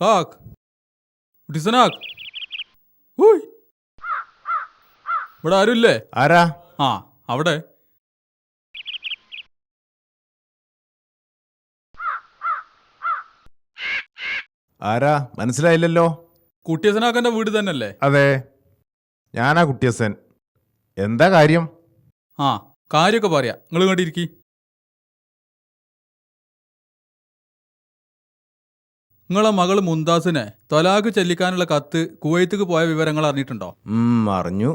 കാക്ക് ഡിസനാക്ക് ഹൂയ് ഇവിടെ ആരുമില്ലേ? ആരാ? ആ അവിടെ. ആരാ മനസ്സിലായില്ലല്ലോ. കുട്ടിയസനാക്കന്റെ വീട് തന്നെയല്ലേ? അതെ, ഞാനാ കുട്ടിയസൻ. എന്താ കാര്യം? ആ കാര്യമൊക്കെ പറയാ, നിങ്ങൾ കണ്ടിരിക്കി. നിങ്ങളെ മകള് മുംതാസിനെ തൊലാഖ് ചെല്ലിക്കാനുള്ള കത്ത് കുവൈത്തേക്ക് പോയ വിവരങ്ങൾ അറിഞ്ഞിട്ടുണ്ടോ? അറിഞ്ഞു.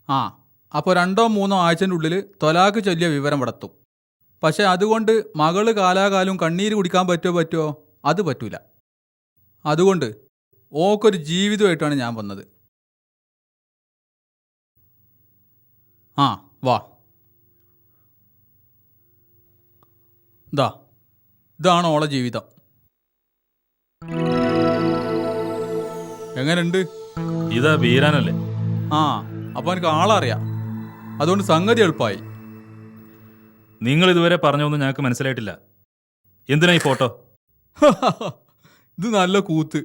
ആ അപ്പോൾ 2-3 ആഴ്ചൻ്റെ ഉള്ളിൽ തൊലാഖ് ചൊല്ലിയ വിവരം വടത്തും. പക്ഷെ അതുകൊണ്ട് മകള് കാലാകാലം കണ്ണീര് കുടിക്കാൻ പറ്റുമോ? അത് പറ്റൂല. അതുകൊണ്ട് ഓക്കൊരു ജീവിതമായിട്ടാണ് ഞാൻ വന്നത്. ആ വാ, ഇതാണ് ഓളെ ജീവിതം. എങ്ങനെയുണ്ട്? ഇതാ വീരാനല്ലേ? ആ അപ്പൊ എനിക്ക് ആളറിയാം, അതുകൊണ്ട് സംഗതി എളുപ്പമായി. നിങ്ങൾ ഇതുവരെ പറഞ്ഞൊന്നും ഞങ്ങൾക്ക് മനസ്സിലായിട്ടില്ല. എന്തിനാ ഈ ഫോട്ടോ? ഇത് നല്ല കൂത്ത്.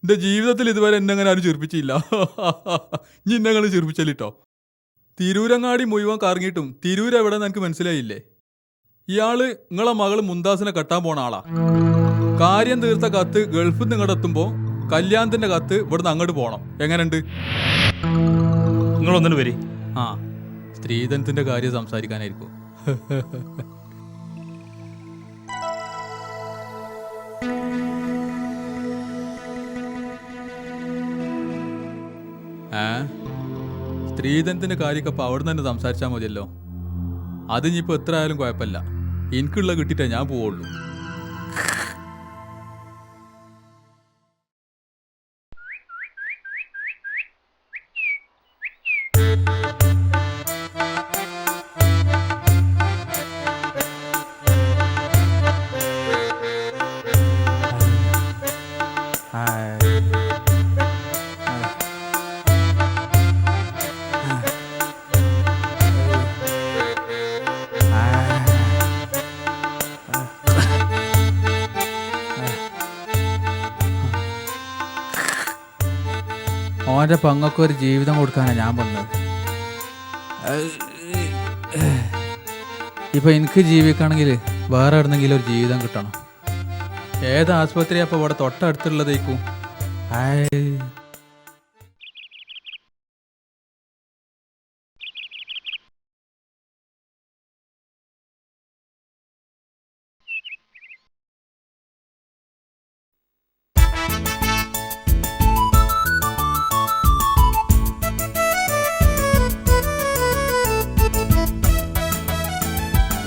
എൻ്റെ ജീവിതത്തിൽ ഇതുവരെ എന്നെങ്ങനെ ആരും ചിരിപ്പിച്ചില്ല. ഇനി എന്നെങ്ങനെ ചിരിപ്പിച്ചല്ലോ. തിരൂരങ്ങാടി മുഴുവൻ കറങ്ങിയിട്ടും തിരൂർ എവിടെ എനിക്ക് മനസ്സിലായില്ലേ? ഇയാള് നിങ്ങളെ മകള് മുംതാസിനെ കെട്ടാൻ പോണ ആളാ. കാര്യം തീർത്ത കത്ത് ഗൾഫിൽ നിന്ന് ഇങ്ങോട്ട് എത്തുമ്പോൾ കല്യാണത്തിന്റെ കത്ത് ഇവിടുന്ന് അങ്ങോട്ട് പോകണം. എങ്ങനെയുണ്ട്? നിങ്ങളൊന്നിനു വരി. ആ സ്ത്രീധനത്തിന്റെ കാര്യം സംസാരിക്കാനായിരിക്കും. സ്ത്രീധനത്തിന്റെ കാര്യമൊക്കെ അപ്പൊ അവിടെ തന്നെ സംസാരിച്ചാൽ മതിയല്ലോ. അത് ഇനിയിപ്പോൾ എത്ര ആയാലും കുഴപ്പമില്ല. എനിക്കുള്ള കിട്ടിയിട്ടേ ഞാൻ പോവുള്ളൂ. ഓൻ്റെ പങ്ങൾക്കൊരു ജീവിതം കൊടുക്കാനാണ് ഞാൻ വന്നത്. ഇപ്പം എനിക്ക് ജീവിക്കണമെങ്കിൽ വേറെ എവിടെന്നെങ്കിലും ഒരു ജീവിതം കിട്ടണം. ഏത് ആശുപത്രിയാണ് അപ്പോൾ ഇവിടെ തൊട്ടടുത്തുള്ളതേക്കും?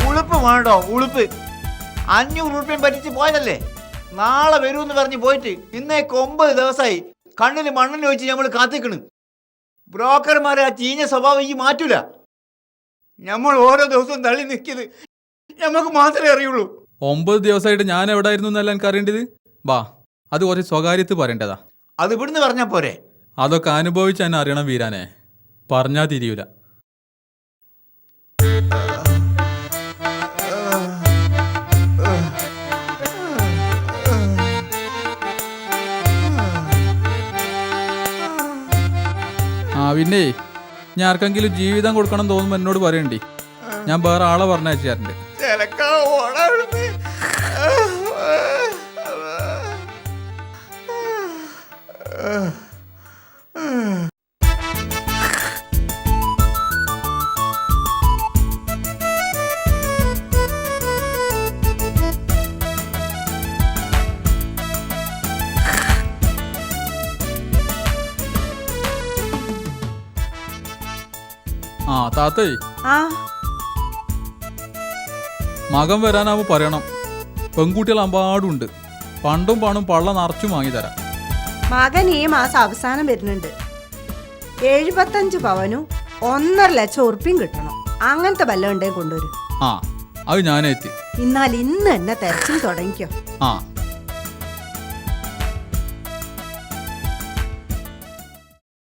ഉളുപ്പ് വേണ്ടോ? ഉളുപ്പ് 500 രൂപയും പറ്റിച്ച് പോയതല്ലേ. നാളെ വരൂന്ന് പറഞ്ഞ് പോയിട്ട് ഇന്നേക്ക് 9 ദിവസമായി. കണ്ണിന് മണ്ണിന് വെച്ച് നമ്മൾ കാത്തിക്കണ്. ബ്രോക്കർമാരെ ആ ചീഞ്ഞ സ്വഭാവം ഈ മാറ്റൂല. നമ്മൾ ഓരോ ദിവസവും തള്ളി നിൽക്കിയത് നമുക്ക് മാത്രമേ അറിയുള്ളൂ. 9 ദിവസമായിട്ട് ഞാൻ എവിടെ ആയിരുന്നു എന്നല്ല എനിക്ക് അറിയേണ്ടത്. വാ, അത് കുറച്ച് സ്വകാര്യത്ത് പറയേണ്ടതാ. അത് ഇവിടുന്ന് പറഞ്ഞാൽ പോരെ? അതൊക്കെ അനുഭവിച്ച് തന്നെ അറിയണം വീരാനെ, പറഞ്ഞാൽ തിരിയൂല. പിന്നെ ഞാൻ ആർക്കെങ്കിലും ജീവിതം കൊടുക്കണം തോന്നുമ്പോൾ എന്നോട് പറയണ്ടി, ഞാൻ വേറെ ആളെ പറഞ്ഞയച്ചാറുണ്ട്. ആ താത്തേ, മകൻ വരാനാവുമ്പോ പറയണം. പെൺകുട്ടികൾ അമ്പാടുണ്ട്. പണ്ടും പണും പള്ള നിറച്ചു വാങ്ങിത്തരാം. മകൻ ഈ മാസം അവസാനം വരുന്നുണ്ട്. 75 പവനും 1.5 ലക്ഷം ഉറുപ്പിയും കിട്ടണം. അങ്ങനത്തെ വല്ലതും ഉണ്ടെങ്കിൽ കൊണ്ടുവരും. ആ അത് ഞാനേറ്റ്. എന്നാൽ ഇന്ന് തന്നെ തെരച്ചിൽ തുടങ്ങിക്കോ. ആ